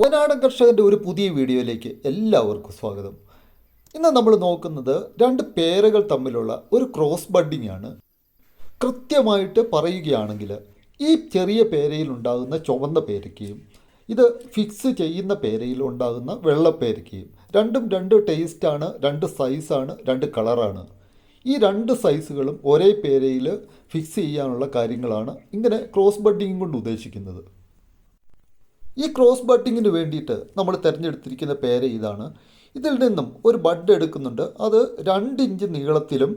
വയനാടൻ കർഷകൻ്റെ ഒരു പുതിയ വീഡിയോയിലേക്ക് എല്ലാവർക്കും സ്വാഗതം. ഇന്ന് നമ്മൾ നോക്കുന്നത് രണ്ട് പേരകൾ തമ്മിലുള്ള ഒരു ക്രോസ് ബഡ്ഡിംഗ് ആണ്. കൃത്യമായിട്ട് പറയുകയാണെങ്കിൽ ഈ ചെറിയ പേരയിൽ ഉണ്ടാകുന്ന ചുവന്ന പേരയ്ക്കയും ഇത് ഫിക്സ് ചെയ്യുന്ന പേരയിൽ ഉണ്ടാകുന്ന വെള്ളപ്പേരയ്ക്കയും രണ്ടും രണ്ട് ടേസ്റ്റാണ്, രണ്ട് സൈസാണ്, രണ്ട് കളറാണ്. ഈ രണ്ട് സൈസുകളും ഒരേ പേരയിൽ ഫിക്സ് ചെയ്യാനുള്ള കാര്യങ്ങളാണ് ഇങ്ങനെ ക്രോസ് ബഡ്ഡിംഗ് കൊണ്ട് ഉദ്ദേശിക്കുന്നത്. ഈ ക്രോസ് ബഡ്ഡിങ്ങിന് വേണ്ടിയിട്ട് നമ്മൾ തിരഞ്ഞെടുത്തിരിക്കുന്ന പേര ഇതാണ്. ഇതിൽ നിന്നും ഒരു ബഡ് എടുക്കുന്നുണ്ട്. അത് 2 ഇഞ്ച് നീളത്തിലും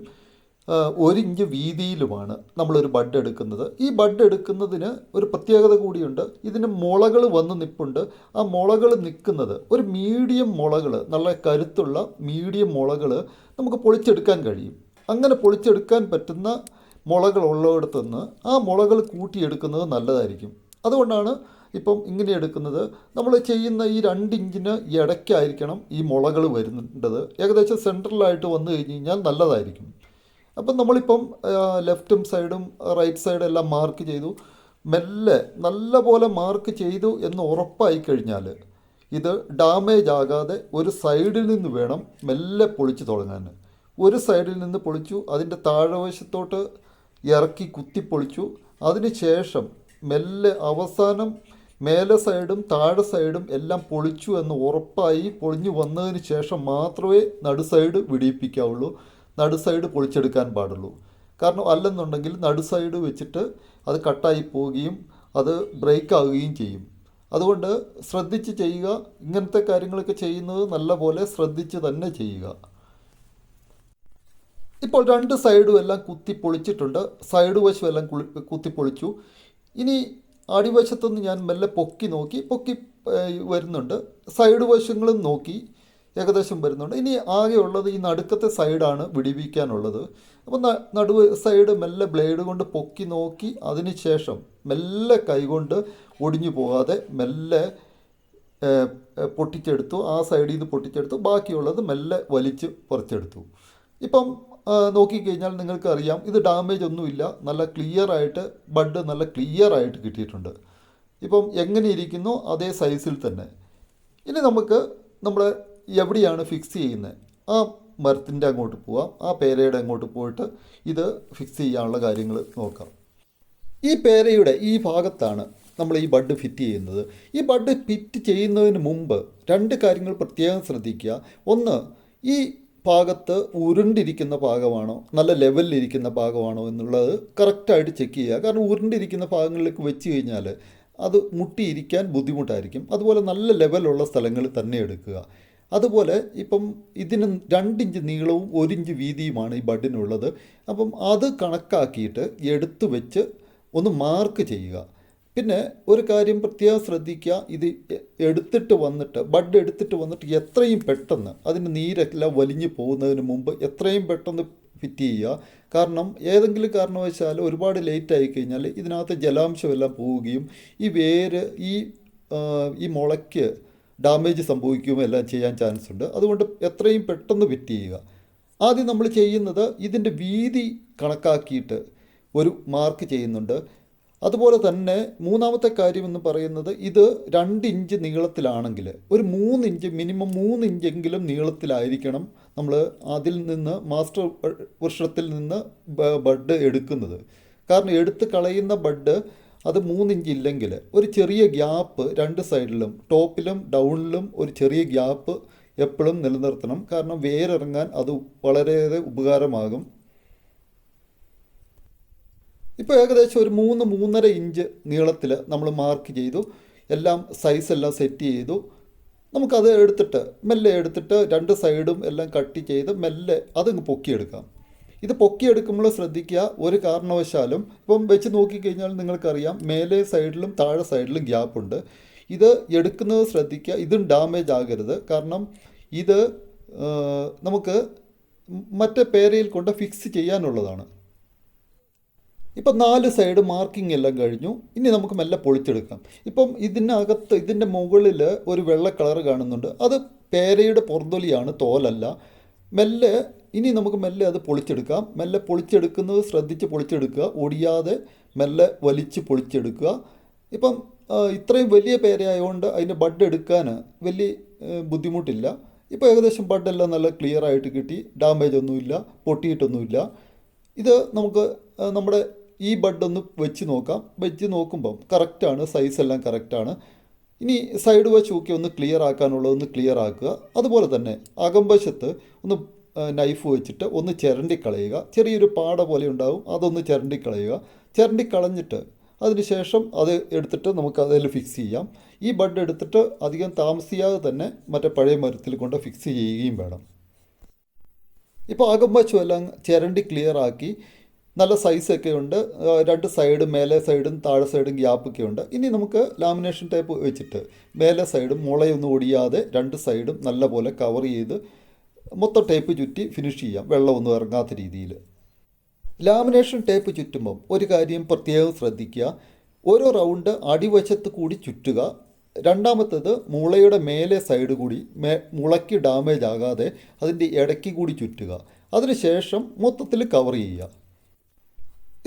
1 ഇഞ്ച് വീതിയിലുമാണ് നമ്മളൊരു ബഡ് എടുക്കുന്നത്. ഈ ബഡ് എടുക്കുന്നതിന് ഒരു പ്രത്യേകത കൂടിയുണ്ട്. ഇതിന് മുളകൾ വന്ന് നിൽപ്പുണ്ട്. ആ മുളകൾ നിൽക്കുന്നത് ഒരു മീഡിയം മുളകൾ, നല്ല കരുത്തുള്ള മീഡിയം മുളകൾ നമുക്ക് പൊളിച്ചെടുക്കാൻ കഴിയും. അങ്ങനെ പൊളിച്ചെടുക്കാൻ പറ്റുന്ന മുളകളുള്ളിടത്തു നിന്ന് ആ മുളകൾ കൂട്ടിയെടുക്കുന്നത് നല്ലതായിരിക്കും. അതുകൊണ്ടാണ് ഇപ്പം ഇങ്ങനെ എടുക്കുന്നത്. നമ്മൾ ചെയ്യുന്ന ഈ 2 ഇഞ്ചിന് ഇടയ്ക്കായിരിക്കണം ഈ മുളകൾ വരുന്നുണ്ടത്. ഏകദേശം സെൻട്രലായിട്ട് വന്നു കഴിഞ്ഞ് കഴിഞ്ഞാൽ നല്ലതായിരിക്കും. അപ്പം നമ്മളിപ്പം ലെഫ്റ്റും സൈഡും റൈറ്റ് സൈഡും എല്ലാം മാർക്ക് ചെയ്തു. മെല്ലെ നല്ല പോലെ മാർക്ക് ചെയ്തു എന്ന് ഉറപ്പായി കഴിഞ്ഞാൽ ഇത് ഡാമേജ് ആകാതെ ഒരു സൈഡിൽ നിന്ന് വേണം മെല്ലെ പൊളിച്ച് തുടങ്ങാൻ. ഒരു സൈഡിൽ നിന്ന് പൊളിച്ചു, അതിൻ്റെ താഴെവശത്തോട്ട് ഇറക്കി കുത്തിപ്പൊളിച്ചു. അതിന് ശേഷം മെല്ലെ അവസാനം മേലെ സൈഡും താഴെ സൈഡും എല്ലാം പൊളിച്ചു എന്ന് ഉറപ്പായി പൊളിഞ്ഞു വന്നതിന് ശേഷം മാത്രമേ നടു സൈഡ് വിടിയിപ്പിക്കാവുള്ളൂ. നടു സൈഡ് പൊളിച്ചെടുക്കാൻ പാടുള്ളൂ. കാരണം അല്ലെന്നുണ്ടെങ്കിൽ നടു സൈഡ് വെച്ചിട്ട് അത് കട്ടായി പോവുകയും അത് ബ്രേക്ക് ആവുകയും ചെയ്യും. അതുകൊണ്ട് ശ്രദ്ധിച്ച് ചെയ്യുക. ഇങ്ങനത്തെ കാര്യങ്ങളൊക്കെ ചെയ്യുന്നത് നല്ലപോലെ ശ്രദ്ധിച്ച് തന്നെ ചെയ്യുക. ഇപ്പോൾ 2 സൈഡും എല്ലാം കുത്തി പൊളിച്ചിട്ടുണ്ട്. സൈഡ് വശം എല്ലാം കുത്തി പൊളിച്ചു. ഇനി അടിവശത്തുനിന്ന് ഞാൻ മെല്ലെ പൊക്കി വരുന്നുണ്ട്. സൈഡ് വശങ്ങളും നോക്കി ഏകദേശം വരുന്നുണ്ട്. ഇനി ആകെയുള്ളത് ഈ നടുക്കത്തെ സൈഡാണ് വിടിവിക്കാനുള്ളത്. അപ്പോൾ നടുവ് സൈഡ് മെല്ലെ ബ്ലേഡ് കൊണ്ട് പൊക്കി നോക്കി അതിന് ശേഷം മെല്ലെ കൈകൊണ്ട് ഒടിഞ്ഞു പോകാതെ മെല്ലെ പൊട്ടിച്ചെടുത്തു. ആ സൈഡിൽ നിന്ന് പൊട്ടിച്ചെടുത്തു. ബാക്കിയുള്ളത് മെല്ലെ വലിച്ച് പറിച്ചെടുത്തു. ഇപ്പം നോക്കിക്കഴിഞ്ഞാൽ നിങ്ങൾക്കറിയാം ഇത് ഡാമേജ് ഒന്നുമില്ല. നല്ല ക്ലിയറായിട്ട് ബഡ് നല്ല ക്ലിയറായിട്ട് കിട്ടിയിട്ടുണ്ട്. ഇപ്പം എങ്ങനെ ഇരിക്കുന്നു അതേ സൈസിൽ തന്നെ. ഇനി നമുക്ക് നമ്മൾ എവിടെയാണ് ഫിക്സ് ചെയ്യുന്നത് ആ മരത്തിൻ്റെ അങ്ങോട്ട് പോവാം. ആ പേരയുടെ അങ്ങോട്ട് പോയിട്ട് ഇത് ഫിക്സ് ചെയ്യാനുള്ള കാര്യങ്ങൾ നോക്കാം. ഈ പേരയുടെ ഈ ഭാഗത്താണ് നമ്മൾ ഈ ബഡ് ഫിറ്റ് ചെയ്യുന്നത്. ഈ ബഡ് ഫിറ്റ് ചെയ്യുന്നതിന് മുമ്പ് 2 കാര്യങ്ങൾ പ്രത്യേകം ശ്രദ്ധിക്കുക. ഒന്ന്, ഈ ഭാഗത്ത് ഉരുണ്ടിരിക്കുന്ന ഭാഗമാണോ നല്ല ലെവലിലിരിക്കുന്ന ഭാഗമാണോ എന്നുള്ളത് കറക്റ്റായിട്ട് ചെക്ക് ചെയ്യുക. കാരണം ഉരുണ്ടിരിക്കുന്ന ഭാഗങ്ങളിലേക്ക് വെച്ച് കഴിഞ്ഞാൽ അത് മുട്ടിയിരിക്കാൻ ബുദ്ധിമുട്ടായിരിക്കും. അതുപോലെ നല്ല ലെവലുള്ള സ്ഥലങ്ങളിൽ തന്നെ എടുക്കുക. അതുപോലെ ഇപ്പം ഇതിന് 2 ഇഞ്ച് നീളവും 1 ഇഞ്ച് വീതിയുമാണ് ഈ ബഡിനുള്ളത്. അപ്പം അത് കണക്കാക്കിയിട്ട് എടുത്തു വെച്ച് ഒന്ന് മാർക്ക് ചെയ്യുക. പിന്നെ ഒരു കാര്യം പ്രത്യേകം ശ്രദ്ധിക്കുക. ഇത് ബഡ് എടുത്തിട്ട് വന്നിട്ട് എത്രയും പെട്ടെന്ന് അതിന് നീരെല്ലാം വലിഞ്ഞു പോകുന്നതിന് മുമ്പ് എത്രയും പെട്ടെന്ന് ഫിറ്റ് ചെയ്യുക. കാരണം ഏതെങ്കിലും കാരണവശാൽ ഒരുപാട് ലേറ്റ് ആയി കഴിഞ്ഞാൽ ഇതിനകത്ത് ജലാംശമെല്ലാം പോവുകയും ഈ വേര് ഈ മുളയ്ക്ക് ഡാമേജ് സംഭവിക്കുകയും എല്ലാം ചെയ്യാൻ ചാൻസ് ഉണ്ട്. അതുകൊണ്ട് എത്രയും പെട്ടെന്ന് ഫിറ്റ് ചെയ്യുക. ആദ്യം നമ്മൾ ചെയ്യുന്നത് ഇതിൻ്റെ വീതി കണക്കാക്കിയിട്ട് ഒരു മാർക്ക് ചെയ്യുന്നുണ്ട്. അതുപോലെ തന്നെ മൂന്നാമത്തെ കാര്യം എന്ന് പറയുന്നത് ഇത് 2 ഇഞ്ച് നീളത്തിലാണെങ്കിൽ ഒരു 3 ഇഞ്ച് മിനിമം 3 ഇഞ്ചെങ്കിലും നീളത്തിലായിരിക്കണം നമ്മൾ അതിൽ നിന്ന് മാസ്റ്റർ വൃക്ഷത്തിൽ നിന്ന് ബഡ് എടുക്കുന്നത്. കാരണം എടുത്ത് കളയുന്ന ബഡ് അത് 3 ഇഞ്ച് ഇല്ലെങ്കിൽ ഒരു ചെറിയ ഗ്യാപ്പ് 2 സൈഡിലും ടോപ്പിലും ഡൗണിലും ഒരു ചെറിയ ഗ്യാപ്പ് എപ്പോഴും നിലനിർത്തണം. കാരണം വേരിറങ്ങാൻ അത് വളരെയേറെ ഉപകാരമാകും. ഇപ്പോൾ ഏകദേശം ഒരു 3-3.5 ഇഞ്ച് നീളത്തിൽ നമ്മൾ മാർക്ക് ചെയ്തു. എല്ലാം സൈസെല്ലാം സെറ്റ് ചെയ്തു. നമുക്കത് മെല്ലെ എടുത്തിട്ട് 2 സൈഡും എല്ലാം കട്ട് ചെയ്ത് മെല്ലെ അതങ്ങ് പൊക്കിയെടുക്കാം. ഇത് പൊക്കിയെടുക്കുമ്പോൾ ശ്രദ്ധിക്കുക, ഒരു കാരണവശാലും ഇപ്പം വെച്ച് നോക്കിക്കഴിഞ്ഞാൽ നിങ്ങൾക്കറിയാം മേലെ സൈഡിലും താഴെ സൈഡിലും ഗ്യാപ്പുണ്ട്. ഇത് എടുക്കുന്നത് ശ്രദ്ധിക്കുക. ഇതും ഡാമേജ് ആകരുത്. കാരണം ഇത് നമുക്ക് മറ്റേ പേരയിൽ കൊണ്ട് ഫിക്സ് ചെയ്യാനുള്ളതാണ്. ഇപ്പം 4 സൈഡ് മാർക്കിംഗ് എല്ലാം കഴിഞ്ഞു. ഇനി നമുക്ക് മെല്ലെ പൊളിച്ചെടുക്കാം. ഇപ്പം ഇതിൻ്റെ മുകളിൽ ഒരു വെള്ള കളർ കാണുന്നുണ്ട്. അത് പേരയുടെ പുറത്തൊലിയാണ്, തോലല്ല. ഇനി നമുക്ക് മെല്ലെ അത് പൊളിച്ചെടുക്കാം. മെല്ലെ പൊളിച്ചെടുക്കുന്നത് ശ്രദ്ധിച്ച് പൊളിച്ചെടുക്കുക. ഒടിയാതെ മെല്ലെ വലിച്ച് പൊളിച്ചെടുക്കുക. ഇപ്പം ഇത്രയും വലിയ പേരയായതുകൊണ്ട് അതിൻ്റെ ബഡ് എടുക്കാൻ വലിയ ബുദ്ധിമുട്ടില്ല. ഇപ്പോൾ ഏകദേശം ബഡെല്ലാം നല്ല ക്ലിയർ ആയിട്ട് കിട്ടി, ഡാമേജ് ഒന്നുമില്ല, പൊട്ടിയിട്ടൊന്നുമില്ല. ഇത് നമുക്ക് നമ്മുടെ ഈ ബഡൊന്ന് വെച്ച് നോക്കാം. വെച്ച് നോക്കുമ്പം കറക്റ്റാണ്, സൈസ് എല്ലാം കറക്റ്റാണ്. ഇനി സൈഡ് വശമൊക്കെ ഒന്ന് ക്ലിയർ ആക്കാനുള്ളതൊന്ന് ക്ലിയർ ആക്കുക. അതുപോലെ തന്നെ അകംവശത്ത് ഒന്ന് നൈഫ് വെച്ചിട്ട് ഒന്ന് ചിരണ്ടി കളയുക. ചെറിയൊരു പാട പോലെ ഉണ്ടാവും, അതൊന്ന് ചിരണ്ടി കളയുക. ചിരണ്ടി കളഞ്ഞിട്ട് അതിനുശേഷം അത് എടുത്തിട്ട് നമുക്ക് അതിൽ ഫിക്സ് ചെയ്യാം. ഈ ബഡ് എടുത്തിട്ട് അധികം താമസിയാതെ തന്നെ മറ്റേ പഴയ മരത്തിൽ കൊണ്ട് ഫിക്സ് ചെയ്യുകയും വേണം. ഇപ്പോൾ അകംവശം എല്ലാം ചിരണ്ടി ക്ലിയർ ആക്കി, നല്ല സൈസൊക്കെ ഉണ്ട്. രണ്ട് സൈഡും, മേലെ സൈഡും താഴെ സൈഡും ഗ്യാപ്പൊക്കെ ഉണ്ട്. ഇനി നമുക്ക് ലാമിനേഷൻ ടേപ്പ് വെച്ചിട്ട് മേലെ സൈഡും മുളയൊന്നും ഒടിയാതെ രണ്ട് സൈഡും നല്ലപോലെ കവർ ചെയ്ത് മൊത്തം ടേപ്പ് ചുറ്റി ഫിനിഷ് ചെയ്യാം, വെള്ളമൊന്നും ഇറങ്ങാത്ത രീതിയിൽ. ലാമിനേഷൻ ടേപ്പ് ചുറ്റുമ്പം ഒരു കാര്യം പ്രത്യേകം ശ്രദ്ധിക്കുക. ഓരോ റൗണ്ട് അടിവശത്ത് കൂടി ചുറ്റുക. രണ്ടാമത്തേത് മുളയുടെ മേലെ സൈഡ് കൂടി മുളയ്ക്ക് ഡാമേജ് ആകാതെ അതിൻ്റെ ഇടയ്ക്ക് കൂടി ചുറ്റുക. അതിനുശേഷം മൊത്തത്തിൽ കവർ ചെയ്യുക.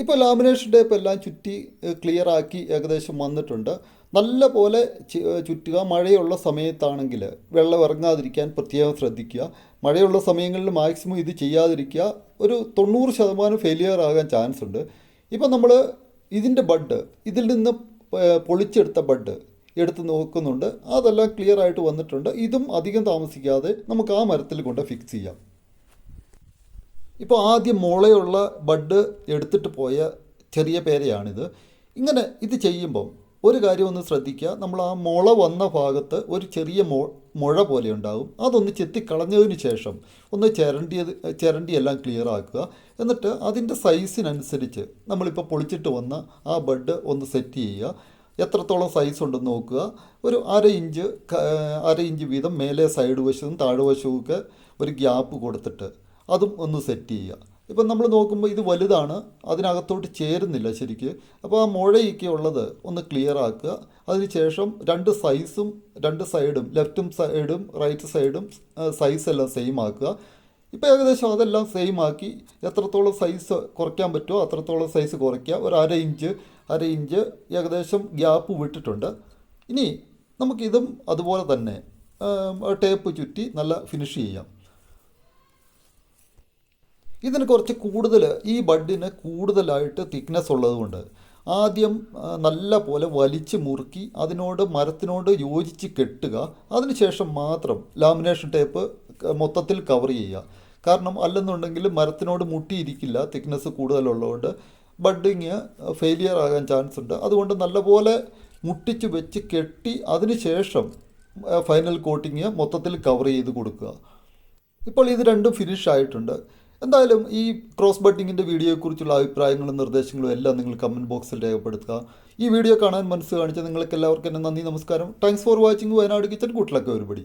ഇപ്പോൾ ലാമിനേഷൻ ടേപ്പ് എല്ലാം ചുറ്റി ക്ലിയർ ആക്കി ഏകദേശം വന്നിട്ടുണ്ട്. നല്ല പോലെ ചുറ്റുക. മഴയുള്ള സമയത്താണെങ്കിൽ വെള്ളം ഇറങ്ങാതിരിക്കാൻ പ്രത്യേകം ശ്രദ്ധിക്കുക. മഴയുള്ള സമയങ്ങളിൽ മാക്സിമം ഇത് ചെയ്യാതിരിക്കുക. ഒരു 90% ഫെയിലിയർ ആകാൻ ചാൻസ് ഉണ്ട്. ഇപ്പം നമ്മൾ ഇതിൻ്റെ ബഡ്, ഇതിൽ നിന്ന് പൊളിച്ചെടുത്ത ബഡ് എടുത്ത് നോക്കുന്നുണ്ട്. അതെല്ലാം ക്ലിയർ ആയിട്ട് വന്നിട്ടുണ്ട്. ഇതും അധികം താമസിക്കാതെ നമുക്ക് ആ മരത്തിൽ കൊണ്ട് ഫിക്സ് ചെയ്യാം. ഇപ്പോൾ ആദ്യം മുളയുള്ള ബഡ് എടുത്തിട്ട് പോയ ചെറിയ പേരയാണിത്. ഇങ്ങനെ ഇത് ചെയ്യുമ്പം ഒരു കാര്യം ഒന്ന് ശ്രദ്ധിക്കുക. നമ്മൾ ആ മുള വന്ന ഭാഗത്ത് ഒരു ചെറിയ മുഴ പോലെ ഉണ്ടാകും. അതൊന്ന് ചെത്തിക്കളഞ്ഞതിന് ശേഷം ഒന്ന് ചിരണ്ടിയെല്ലാം ക്ലിയർ ആക്കുക. എന്നിട്ട് അതിൻ്റെ സൈസിനനുസരിച്ച് നമ്മളിപ്പോൾ പൊളിച്ചിട്ട് വന്ന ആ ബഡ് ഒന്ന് സെറ്റ് ചെയ്യുക. എത്രത്തോളം സൈസ് ഉണ്ടെന്ന് നോക്കുക. ഒരു അര ഇഞ്ച് വീതം മേലെ സൈഡ് വശവും താഴെ വശവും ഒക്കെ ഒരു ഗ്യാപ്പ് കൊടുത്തിട്ട് അതും ഒന്ന് സെറ്റ് ചെയ്യുക. ഇപ്പം നമ്മൾ നോക്കുമ്പോൾ ഇത് വലുതാണ്, അതിനകത്തോട്ട് ചേരുന്നില്ല ശരിക്ക്. അപ്പോൾ ആ മുഴയൊക്കെ ഉള്ളത് ഒന്ന് ക്ലിയർ ആക്കുക. അതിനുശേഷം രണ്ട് സൈഡും ലെഫ്റ്റും സൈഡും റൈറ്റ് സൈഡും സൈസ് എല്ലാം സെയിം ആക്കുക. ഇപ്പോൾ ഏകദേശം അതെല്ലാം സെയിം ആക്കി എത്രത്തോളം സൈസ് കുറയ്ക്കാൻ പറ്റുമോ അത്രത്തോളം സൈസ് കുറയ്ക്കുക. ഒരു അര ഇഞ്ച് ഏകദേശം ഗ്യാപ്പ് വിട്ടിട്ടുണ്ട്. ഇനി നമുക്കിതും അതുപോലെ തന്നെ ടേപ്പ് ചുറ്റി നല്ല ഫിനിഷ് ചെയ്യാം. ഇതിന് കുറച്ച് കൂടുതൽ, ഈ ബഡിന് കൂടുതലായിട്ട് തിക്നെസ് ഉള്ളതുകൊണ്ട് ആദ്യം നല്ല പോലെ വലിച്ച് മുറുക്കി മരത്തിനോട് യോജിച്ച് കെട്ടുക. അതിനുശേഷം മാത്രം ലാമിനേഷൻ ടേപ്പ് മൊത്തത്തിൽ കവർ ചെയ്യുക. കാരണം അല്ലെന്നുണ്ടെങ്കിൽ മരത്തിനോട് മുട്ടിയിരിക്കില്ല, തിക്നെസ് കൂടുതലുള്ളതുകൊണ്ട് ബഡിങ് ഫെയിലിയർ ആകാൻ ചാൻസ് ഉണ്ട്. അതുകൊണ്ട് നല്ലപോലെ മുട്ടിച്ച് വെച്ച് കെട്ടി അതിനുശേഷം ഫൈനൽ കോട്ടിങ് മൊത്തത്തിൽ കവർ ചെയ്ത് കൊടുക്കുക. ഇപ്പോൾ ഇത് രണ്ടും ഫിനിഷ് ആയിട്ടുണ്ട്. എന്തായാലും ഈ ക്രോസ് ബഡിങ്ങിൻ്റെ വീഡിയോയെക്കുറിച്ചുള്ള അഭിപ്രായങ്ങളും നിർദ്ദേശങ്ങളും എല്ലാം നിങ്ങൾ കമൻറ്റ് ബോക്സിൽ രേഖപ്പെടുത്തുക. ഈ വീഡിയോ കാണാൻ മനസ്സ് കാണിച്ച നിങ്ങൾക്ക് എല്ലാവർക്കും നന്ദി, നമസ്കാരം. Thanks for watching Wayanad kitchen. Good luck everybody.